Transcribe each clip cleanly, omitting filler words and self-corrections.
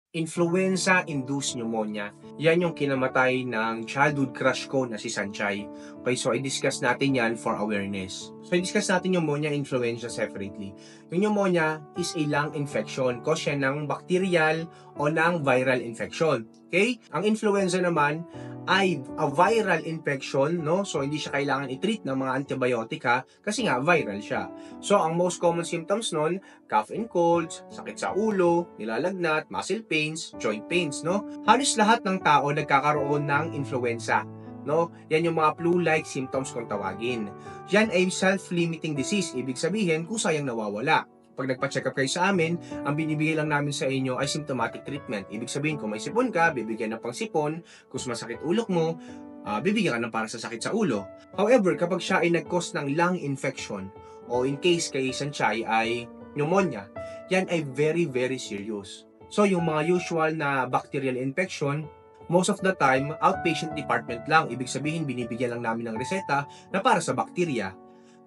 Influenza-induced pneumonia. Yan yung kinamatay ng childhood crush ko na si Sanchay. Okay, so i-discuss natin yan for awareness. So i-discuss natin yung pneumonia influenza separately. Yung pneumonia is a lung infection. Cause yan ng bacterial o ng viral infection. Okay? Ang influenza naman ay a viral infection, no? So hindi siya kailangan i-treat ng mga antibiotic ha, kasi nga viral siya. So ang most common symptoms nun, cough and colds, sakit sa ulo, nilalagnat, muscle pains, joint pains, no? Halos lahat ng tao nagkakaroon ng influenza, no? Yan yung mga flu-like symptoms kung tawagin. Yan ay self-limiting disease, ibig sabihin kusayang nawawala. Pag nagpa-check up kayo sa amin, ang binibigay lang namin sa inyo ay symptomatic treatment. Ibig sabihin, kung may sipon ka, bibigyan ng pangsipon. Kung masakit ulok mo, bibigyan ka ng para sa sakit sa ulo. However, kapag siya ay nag-cause ng lung infection, o in case kay Sanchay ay pneumonia, yan ay very, very serious. So, yung mga usual na bacterial infection, most of the time, outpatient department lang. Ibig sabihin, binibigyan lang namin ng reseta na para sa bacteria.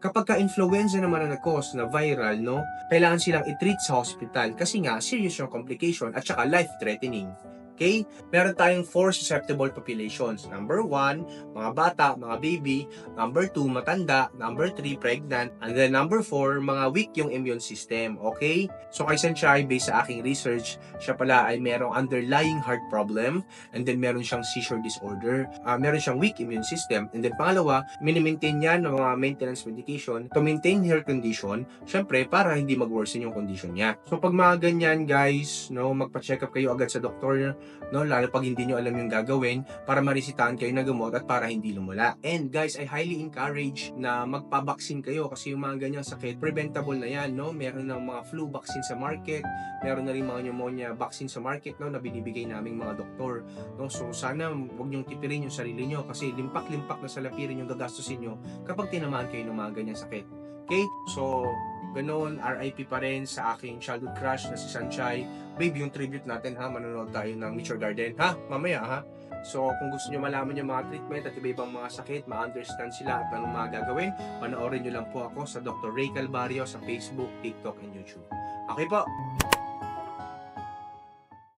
Kapag ka-influenza naman na nag-cause na viral, no, kailangan silang i-treat sa hospital kasi nga serious yung complication at saka life-threatening. Okay? Meron tayong 4 susceptible populations. Number 1, mga bata, mga baby. Number 2, matanda. Number 3, pregnant. And then number 4, mga weak yung immune system. Okay? So kay Sanchay, based sa aking research, siya pala ay merong underlying heart problem. And then meron siyang seizure disorder. Meron siyang weak immune system. And then pangalawa, minimaintain niya ng mga maintenance medication to maintain her condition. Syempre, para hindi mag-worsen yung condition niya. So pag mga ganyan guys, no, magpa-check up kayo agad sa doktor, no, lalo pag hindi nyo alam yung gagawin para marisitahan kayo na gamot at para hindi lumala. And guys, I highly encourage na magpa-vaccine kayo kasi yung mga ganyang sakit, preventable na yan, no? Meron ng mga flu vaccine sa market, meron na rin mga pneumonia vaccine sa market, no, na binibigay naming mga doktor, no? So sana huwag nyong tipirin yung sarili nyo kasi limpak-limpak na salapirin yung gagastusin nyo kapag tinamaan kayo ng mga ganyang sakit. Okay? So, ganoon, RIP pa rin sa aking childhood crush na si Sanchay. Babe, yung tribute natin ha, manonood tayo ng Meet Your Garden ha, mamaya ha. So kung gusto nyo malaman yung mga treatment at iba-ibang mga sakit, ma-understand sila at anong mga gagawin, panoorin nyo lang po ako sa Dr. Ray Calvario sa Facebook, TikTok, and YouTube. Okay po?